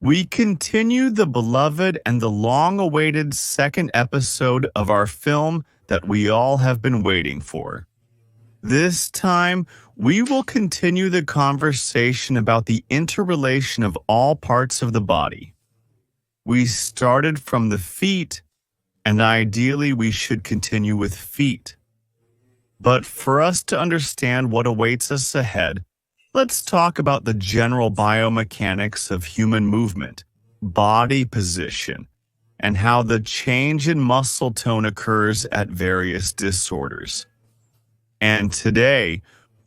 We continue the beloved and the long-awaited second episode of our film that we all have been waiting for. This time, we will continue the conversation about the interrelation of all parts of the body. We started from the feet, and ideally we should continue with feet. But for us to understand what awaits us ahead, let's talk about the general biomechanics of human movement, body position, and how the change in muscle tone occurs at various disorders. And today,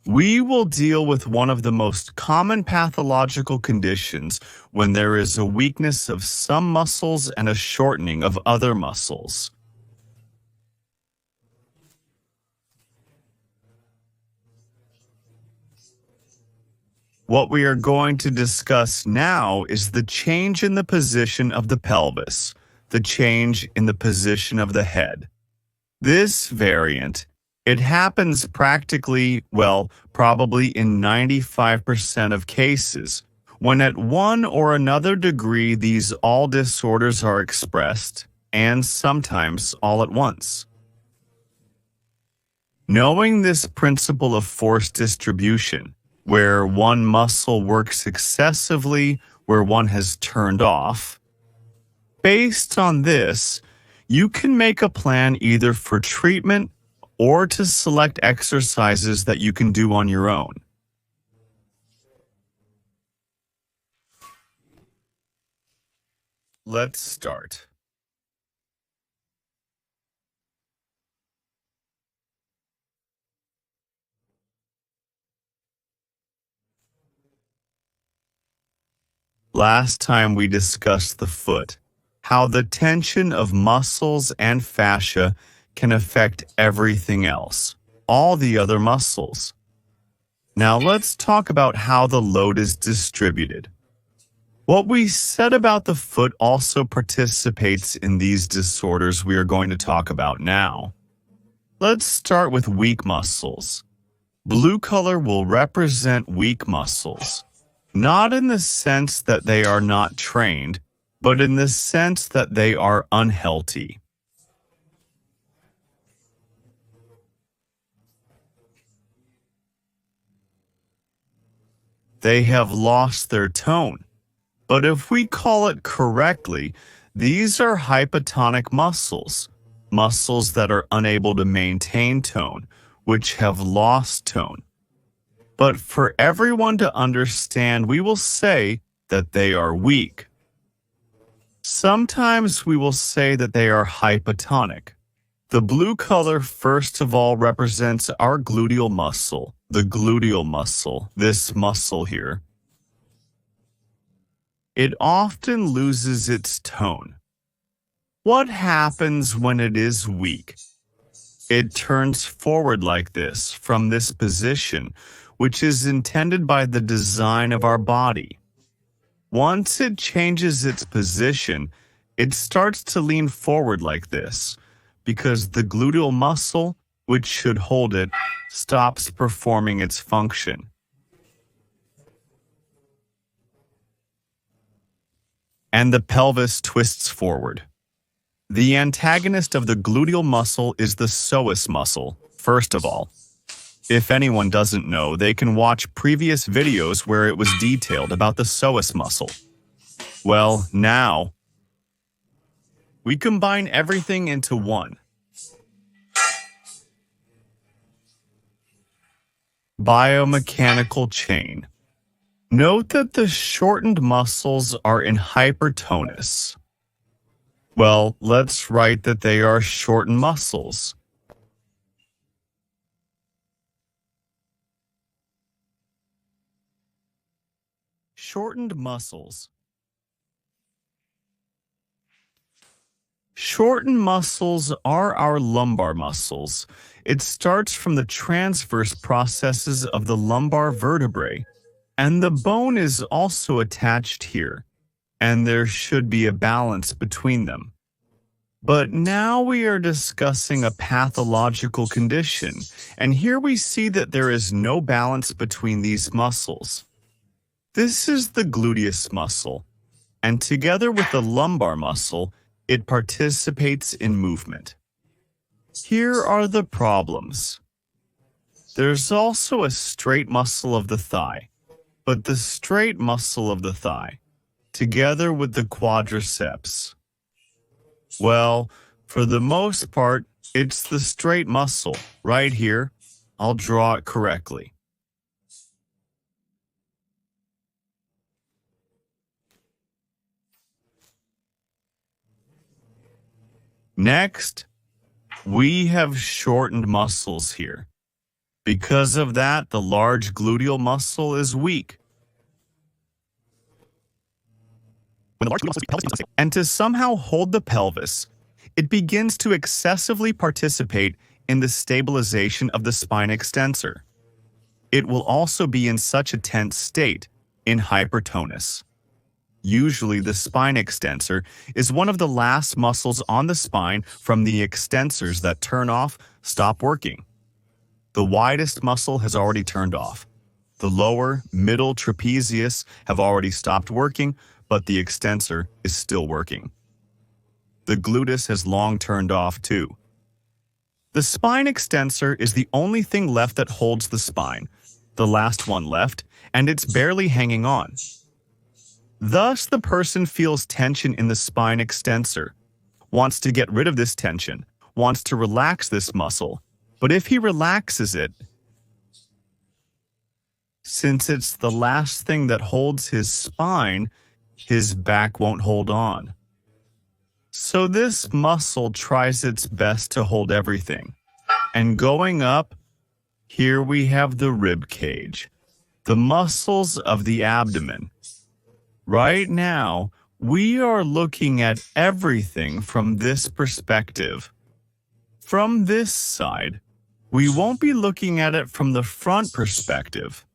we will deal with one of the most common pathological conditions when there is a weakness of some muscles and a shortening of other muscles. What we are going to discuss now is the change in the position of the pelvis, the change in the position of the head. This variant, it happens practically, probably in 95% of cases, when at one or another degree these all disorders are expressed, and sometimes all at once. Knowing this principle of force distribution, where one muscle works excessively where one has turned off. Based on this, you can make a plan either for treatment or to select exercises that you can do on your own. Let's start. Last time we discussed the foot, how the tension of muscles and fascia can affect everything else, all the other muscles. Now let's talk about how the load is distributed. What we said about the foot also participates in these disorders we are going to talk about now. Let's start with weak muscles. Blue color will represent weak muscles. Not in the sense that they are not trained, but in the sense that they are unhealthy. They have lost their tone. But if we call it correctly, these are hypotonic muscles, muscles that are unable to maintain tone, which have lost tone. But for everyone to understand, we will say that they are weak. Sometimes we will say that they are hypotonic. The blue color first of all represents our gluteal muscle, the gluteal muscle, this muscle here. It often loses its tone. What happens when it is weak? It turns forward like this, from this position, which is intended by the design of our body. Once it changes its position, it starts to lean forward like this, because the gluteal muscle, which should hold it, stops performing its function. And the pelvis twists forward. The antagonist of the gluteal muscle is the psoas muscle, first of all. If anyone doesn't know, they can watch previous videos where it was detailed about the psoas muscle. Well, now, we combine everything into one. Biomechanical chain. Note that the shortened muscles are in hypertonus. Well, let's write that they are shortened muscles. Shortened muscles. Shortened muscles are our lumbar muscles. It starts from the transverse processes of the lumbar vertebrae, and the bone is also attached here, and there should be a balance between them. But now we are discussing a pathological condition, and here we see that there is no balance between these muscles. This is the gluteus muscle. and together with the lumbar muscle, it participates in movement. Here are the problems. There's also a straight muscle of the thigh, but the straight muscle of the thigh, together with the quadriceps, well, for the most part, it's the straight muscle right here. I'll draw it correctly. Next, we have shortened muscles here. Because of that, the large gluteal muscle is weak. And to somehow hold the pelvis, it begins to excessively participate in the stabilization of the spine extensor. It will also be in such a tense state, in hypertonus. Usually, the spine extensor is one of the last muscles on the spine from the extensors that turn off, stop working. The widest muscle has already turned off. The lower, middle trapezius have already stopped working, but the extensor is still working. The gluteus has long turned off too. The spine extensor is the only thing left that holds the spine, the last one left, and it's barely hanging on. Thus, the person feels tension in the spine extensor, wants to get rid of this tension, wants to relax this muscle, but if he relaxes it, since it's the last thing that holds his spine, his back won't hold on. So this muscle tries its best to hold everything. And going up, here we have the rib cage, the muscles of the abdomen. Right now, we are looking at everything from this perspective. From this side, we won't be looking at it from the front perspective.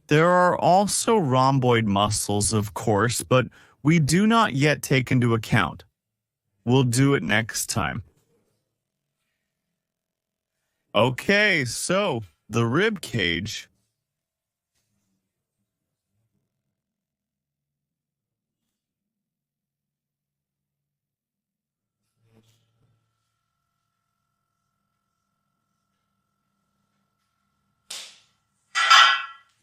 There are also rhomboid muscles, of course, but we do not yet take into account. We'll do it next time. Okay, so the rib cage.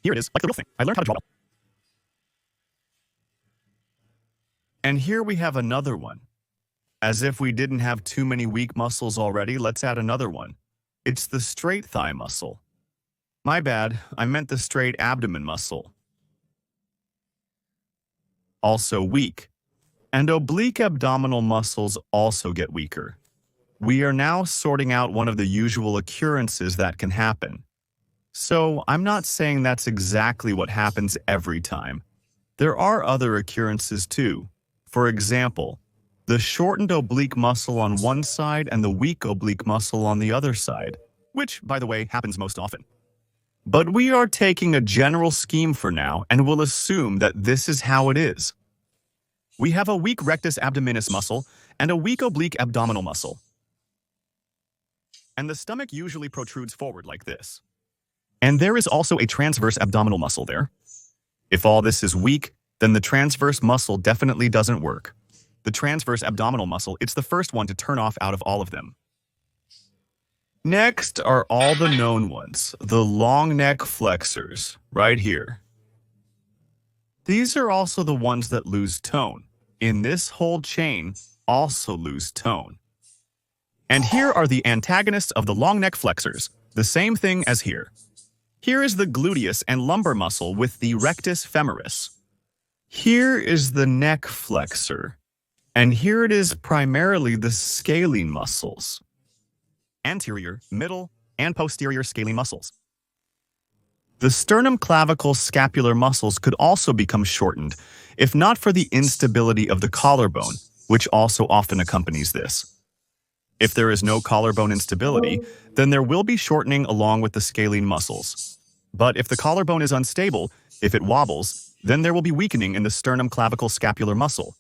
Here it is, like the real thing. I learned how to draw. And here we have another one. As if we didn't have too many weak muscles already, let's add another one. It's the straight thigh muscle. My bad, I meant the straight abdomen muscle. Also weak. And oblique abdominal muscles also get weaker. We are now sorting out one of the usual occurrences that can happen. So I'm not saying that's exactly what happens every time. There are other occurrences too. For example, the shortened oblique muscle on one side and the weak oblique muscle on the other side, which, by the way, happens most often. But we are taking a general scheme for now and will assume that this is how it is. We have a weak rectus abdominis muscle and a weak oblique abdominal muscle. And the stomach usually protrudes forward like this. And there is also a transverse abdominal muscle there. If all this is weak, then the transverse muscle definitely doesn't work. The transverse abdominal muscle, it's the first one to turn off out of all of them. Next are all the known ones, the long neck flexors, right here. These are also the ones that lose tone. In this whole chain, also lose tone. And here are the antagonists of the long neck flexors, the same thing as here. Here is the gluteus and lumbar muscle with the rectus femoris. Here is the neck flexor. And here it is primarily the scalene muscles. Anterior, middle, and posterior scalene muscles. The sternum clavicle scapular muscles could also become shortened, if not for the instability of the collarbone, which also often accompanies this. If there is no collarbone instability, then there will be shortening along with the scalene muscles. But if the collarbone is unstable, if it wobbles, then there will be weakening in the sternum clavicle scapular muscle.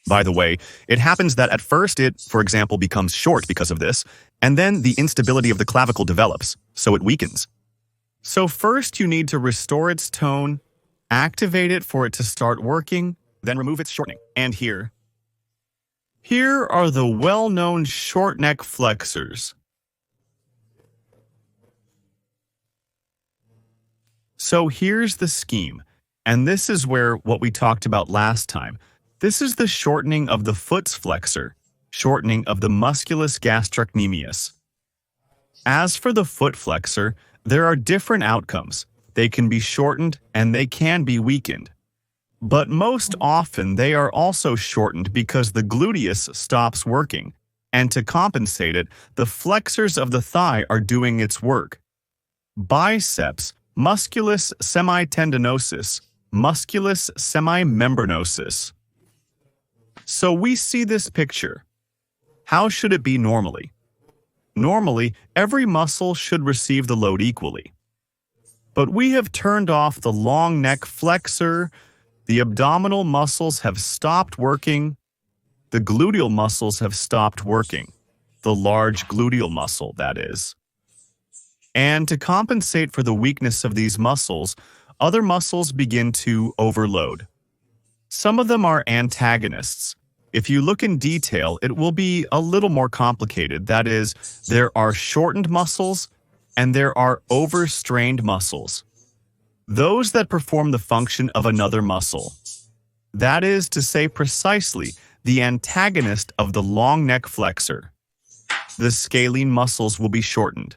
By the way, it happens that at first it, for example, becomes short because of this, and then the instability of the clavicle develops, so it weakens. So first you need to restore its tone, activate it for it to start working, then remove its shortening. And here are the well-known short neck flexors. So here's the scheme, and this is where what we talked about last time. This is the shortening of the foot's flexor, shortening of the musculus gastrocnemius. As for the foot flexor, there are different outcomes. They can be shortened and they can be weakened. But most often they are also shortened because the gluteus stops working, and to compensate it, the flexors of the thigh are doing its work. Biceps, musculus semitendinosus, musculus semimembranosus. So we see this picture. How should it be normally? Normally, every muscle should receive the load equally. But we have turned off the long neck flexor, the abdominal muscles have stopped working, the gluteal muscles have stopped working, the large gluteal muscle, that is. And to compensate for the weakness of these muscles, other muscles begin to overload. Some of them are antagonists. If you look in detail, it will be a little more complicated. That is, there are shortened muscles and there are overstrained muscles. Those that perform the function of another muscle. That is to say precisely the antagonist of the long neck flexor. The scalene muscles will be shortened.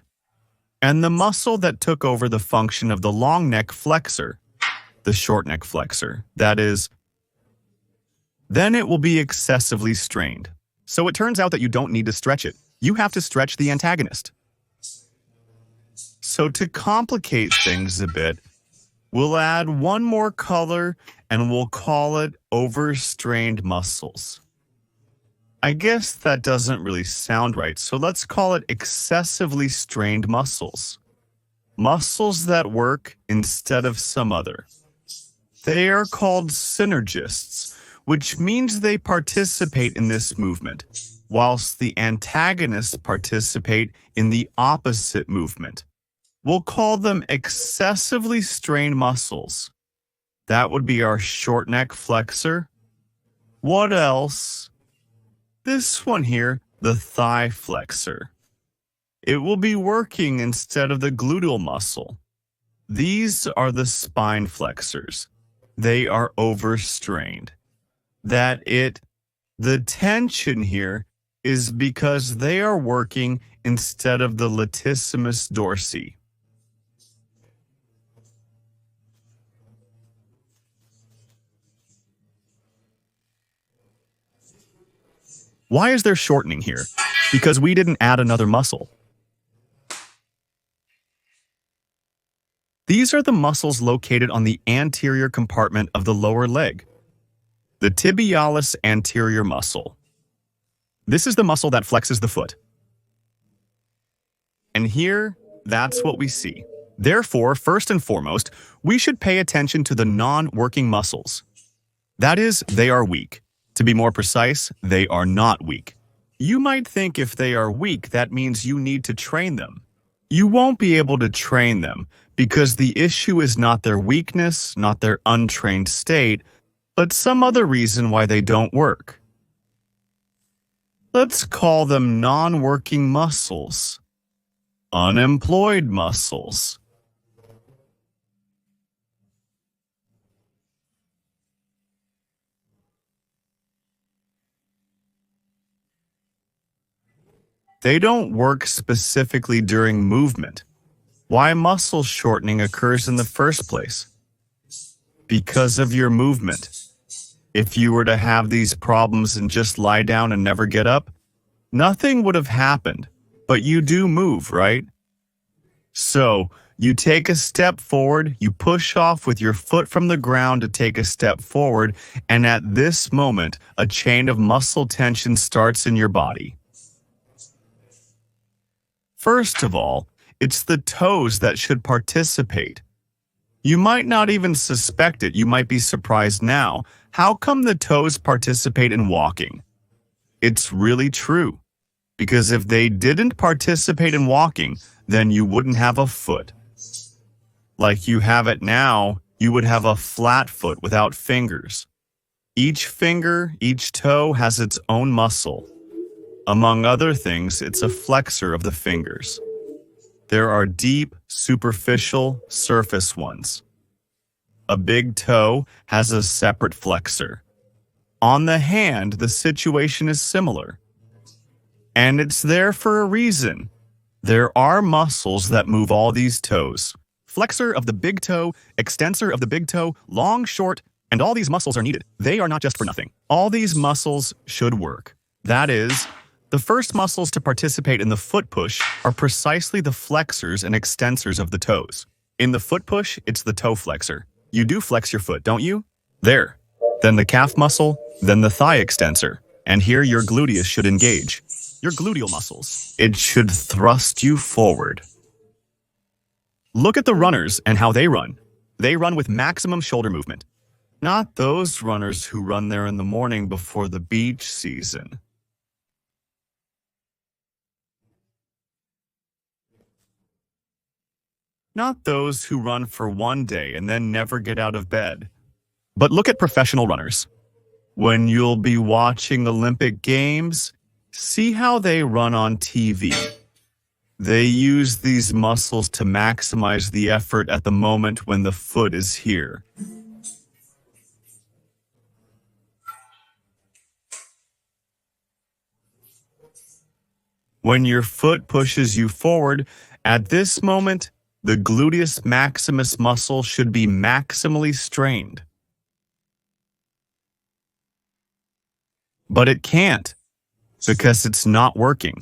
And the muscle that took over the function of the long neck flexor, the short neck flexor, that is, then it will be excessively strained. So it turns out that you don't need to stretch it. You have to stretch the antagonist. So to complicate things a bit, we'll add one more color and we'll call it overstrained muscles. I guess that doesn't really sound right, so let's call it excessively strained muscles. Muscles that work instead of some other. They are called synergists, which means they participate in this movement, whilst the antagonists participate in the opposite movement. We'll call them excessively strained muscles. That would be our short neck flexor. What else? This one here, the thigh flexor. It will be working instead of the gluteal muscle. These are the spine flexors. They are overstrained. The tension here is because they are working instead of the latissimus dorsi. Why is there shortening here? Because we didn't add another muscle. These are the muscles located on the anterior compartment of the lower leg. The tibialis anterior muscle. This is the muscle that flexes the foot. And here, that's what we see. Therefore, first and foremost, we should pay attention to the non-working muscles. That is, they are weak. To be more precise, they are not weak. You might think if they are weak, that means you need to train them. You won't be able to train them because the issue is not their weakness, not their untrained state, but some other reason why they don't work. Let's call them non-working muscles. Unemployed muscles. They don't work specifically during movement. Why muscle shortening occurs in the first place? Because of your movement. If you were to have these problems and just lie down and never get up, nothing would have happened, but you do move, right? So, you take a step forward, you push off with your foot from the ground to take a step forward, and at this moment, a chain of muscle tension starts in your body. First of all, it's the toes that should participate. You might not even suspect it. You might be surprised now. How come the toes participate in walking? It's really true. Because if they didn't participate in walking, then you wouldn't have a foot. Like you have it now, you would have a flat foot without fingers. Each finger, each toe has its own muscle. Among other things, it's a flexor of the fingers. There are deep, superficial, surface ones. A big toe has a separate flexor. On the hand, the situation is similar. And it's there for a reason. There are muscles that move all these toes. Flexor of the big toe, extensor of the big toe, long, short, and all these muscles are needed. They are not just for nothing. All these muscles should work. That is, the first muscles to participate in the foot push are precisely the flexors and extensors of the toes. In the foot push, it's the toe flexor. You do flex your foot, don't you? There. Then the calf muscle, then the thigh extensor. And here your gluteus should engage. Your gluteal muscles. It should thrust you forward. Look at the runners and how they run. They run with maximum shoulder movement. Not those runners who run there in the morning before the beach season. Not those who run for one day and then never get out of bed. But look at professional runners. When you'll be watching Olympic Games, see how they run on TV. They use these muscles to maximize the effort at the moment when the foot is here. When your foot pushes you forward, at this moment, the gluteus maximus muscle should be maximally strained. But it can't, because it's not working.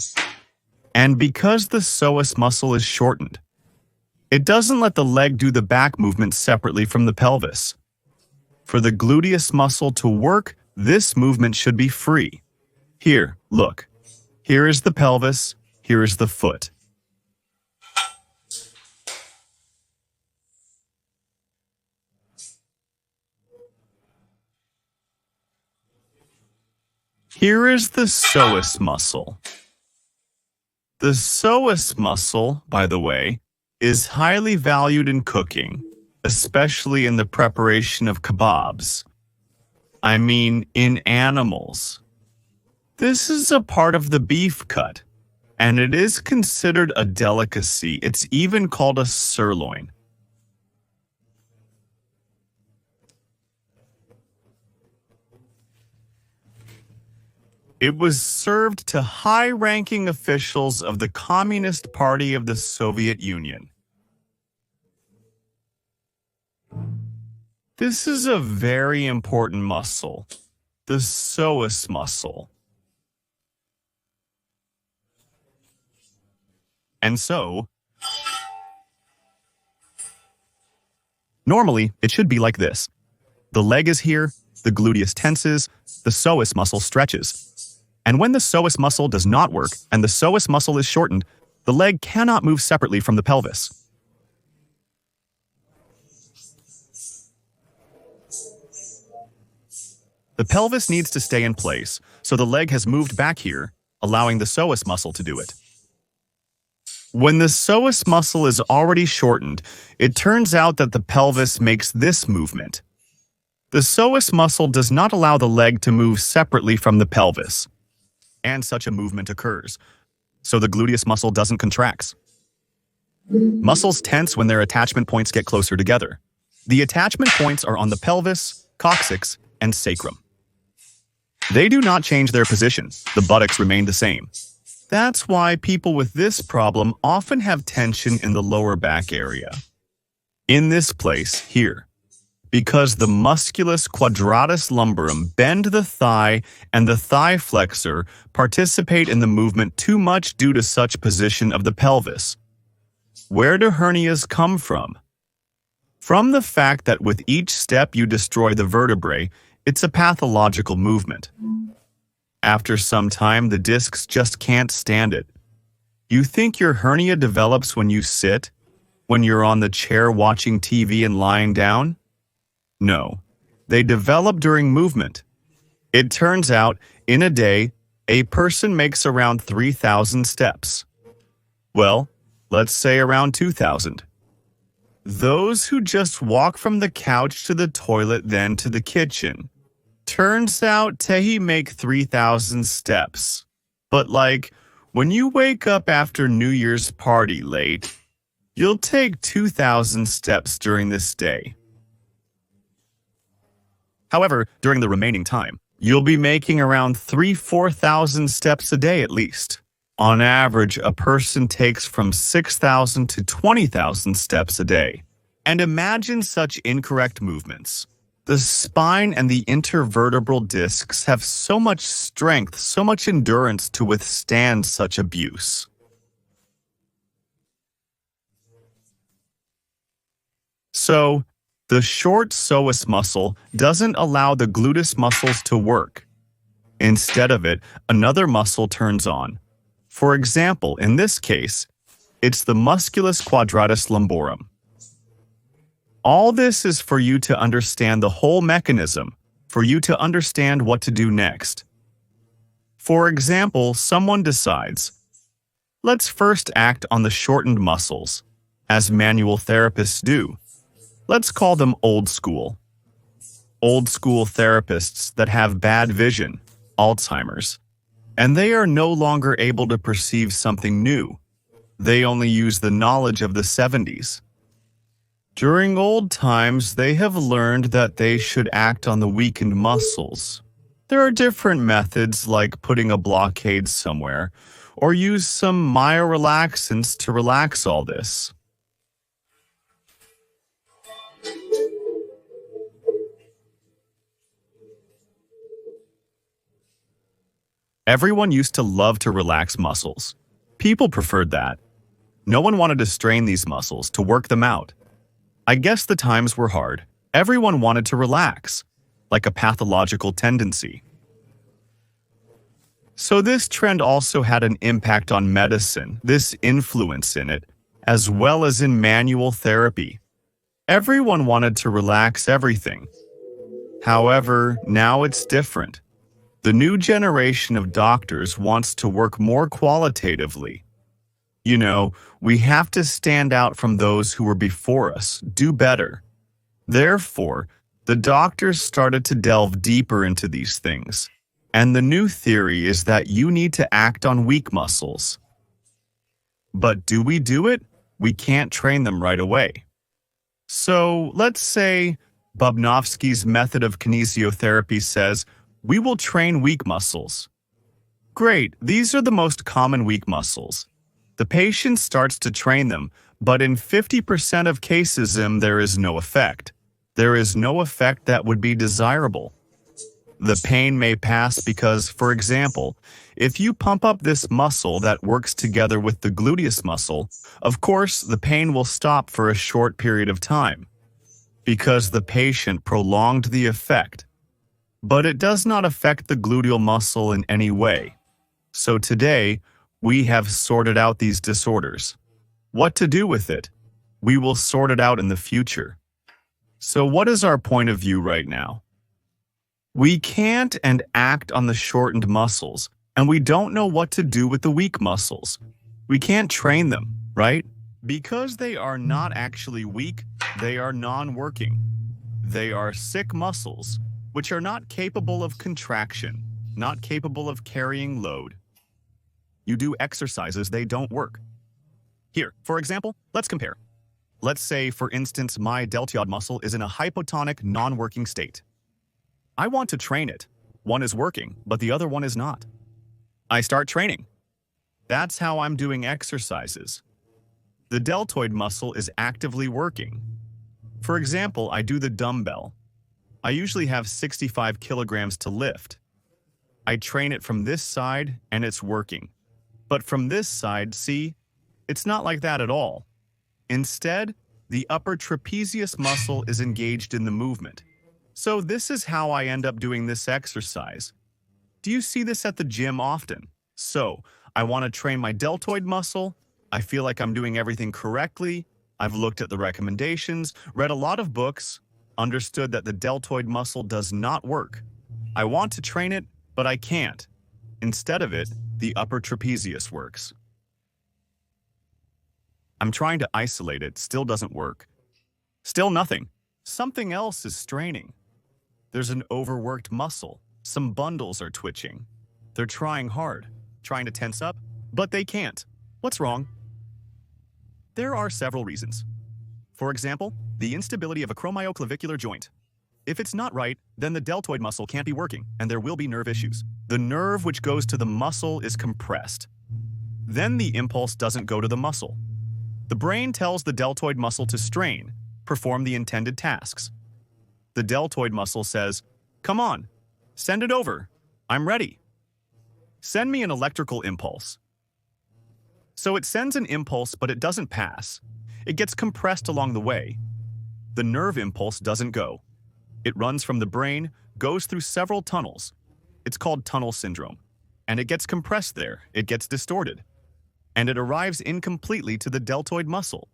And because the psoas muscle is shortened, it doesn't let the leg do the back movement separately from the pelvis. For the gluteus muscle to work, this movement should be free. Here, look. Here is the pelvis, here is the foot. Here is the psoas muscle. The psoas muscle, by the way, is highly valued in cooking, especially in the preparation of kebabs. I mean, in animals. This is a part of the beef cut, and it is considered a delicacy. It's even called a sirloin. It was served to high-ranking officials of the Communist Party of the Soviet Union. This is a very important muscle, the psoas muscle. And so, normally, it should be like this. The leg is here, the gluteus tenses, the psoas muscle stretches. And when the psoas muscle does not work and the psoas muscle is shortened, the leg cannot move separately from the pelvis. The pelvis needs to stay in place, so the leg has moved back here, allowing the psoas muscle to do it. When the psoas muscle is already shortened, it turns out that the pelvis makes this movement. The psoas muscle does not allow the leg to move separately from the pelvis, and such a movement occurs, so the gluteus muscle doesn't contract. Muscles tense when their attachment points get closer together. The attachment points are on the pelvis, coccyx, and sacrum. They do not change their position. The buttocks remain the same. That's why people with this problem often have tension in the lower back area. In this place, here. Because the musculus quadratus lumborum bend the thigh and the thigh flexor participate in the movement too much due to such position of the pelvis. Where do hernias come from? From the fact that with each step you destroy the vertebrae, it's a pathological movement. After some time, the discs just can't stand it. You think your hernia develops when you sit, when you're on the chair watching TV and lying down? No, they develop during movement. It turns out, in a day, a person makes around 3,000 steps. Well, let's say around 2,000. Those who just walk from the couch to the toilet, then to the kitchen, Turns out Tehi make 3,000 steps. But like, when you wake up after New Year's party late, you'll take 2,000 steps during this day. However, during the remaining time, you'll be making around 4,000 steps a day at least. On average, a person takes from 6,000 to 20,000 steps a day. And imagine such incorrect movements. The spine and the intervertebral discs have so much strength, so much endurance to withstand such abuse. So, the short psoas muscle doesn't allow the gluteus muscles to work. Instead of it, another muscle turns on. For example, in this case, it's the musculus quadratus lumborum. All this is for you to understand the whole mechanism, for you to understand what to do next. For example, someone decides, let's first act on the shortened muscles, as manual therapists do. Let's call them old school. Old school therapists that have bad vision, Alzheimer's, and they are no longer able to perceive something new. They only use the knowledge of the 70s. During old times, they have learned that they should act on the weakened muscles. There are different methods like putting a blockade somewhere, or use some myorelaxants to relax all this. Everyone used to love to relax muscles. People preferred that. No one wanted to strain these muscles, to work them out. I guess the times were hard. Everyone wanted to relax, like a pathological tendency. So this trend also had an impact on medicine, this influence in it, as well as in manual therapy. Everyone wanted to relax everything. However, now it's different. The new generation of doctors wants to work more qualitatively. You know, we have to stand out from those who were before us, do better. Therefore, the doctors started to delve deeper into these things. And the new theory is that you need to act on weak muscles. But do we do it? We can't train them right away. So let's say Bubnovsky's method of kinesiotherapy says, we will train weak muscles. Great, these are the most common weak muscles. The patient starts to train them, but in 50% of cases there is no effect. There is no effect that would be desirable. The pain may pass because, for example, if you pump up this muscle that works together with the gluteus muscle, of course the pain will stop for a short period of time, because the patient prolonged the effect. But it does not affect the gluteal muscle in any way. So today, we have sorted out these disorders. What to do with it? We will sort it out in the future. So what is our point of view right now? We can't and act on the shortened muscles, and we don't know what to do with the weak muscles. We can't train them, right? Because they are not actually weak, they are non-working. They are sick muscles, which are not capable of contraction, not capable of carrying load. You do exercises, they don't work. Here, for example, let's compare. Let's say, for instance, my deltoid muscle is in a hypotonic, non-working state. I want to train it. One is working, but the other one is not. I start training. That's how I'm doing exercises. The deltoid muscle is actively working. For example, I do the dumbbell. I usually have 65 kilograms to lift. I train it from this side, and it's working. But from this side, see, it's not like that at all. Instead, the upper trapezius muscle is engaged in the movement. So this is how I end up doing this exercise. Do you see this at the gym often? So, I want to train my deltoid muscle. I feel like I'm doing everything correctly. I've looked at the recommendations, read a lot of books, understood that the deltoid muscle does not work. I want to train it, but I can't. Instead of it, the upper trapezius works. I'm trying to isolate it, still doesn't work. Still nothing. Something else is straining. There's an overworked muscle. Some bundles are twitching. They're trying hard, trying to tense up, but they can't. What's wrong? There are several reasons. For example, the instability of a acromioclavicular joint. If it's not right, then the deltoid muscle can't be working, and there will be nerve issues. The nerve which goes to the muscle is compressed. Then the impulse doesn't go to the muscle. The brain tells the deltoid muscle to strain, perform the intended tasks. The deltoid muscle says, "Come on, send it over. I'm ready. Send me an electrical impulse." So it sends an impulse, but it doesn't pass. It gets compressed along the way. The nerve impulse doesn't go. It runs from the brain, goes through several tunnels. It's called tunnel syndrome. And it gets compressed there. It gets distorted. And it arrives incompletely to the deltoid muscle.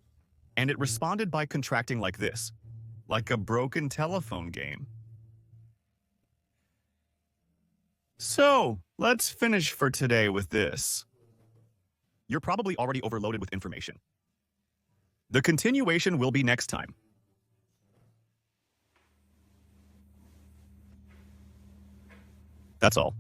And it responded by contracting like this, like a broken telephone game. So, let's finish for today with this. You're probably already overloaded with information. The continuation will be next time. That's all.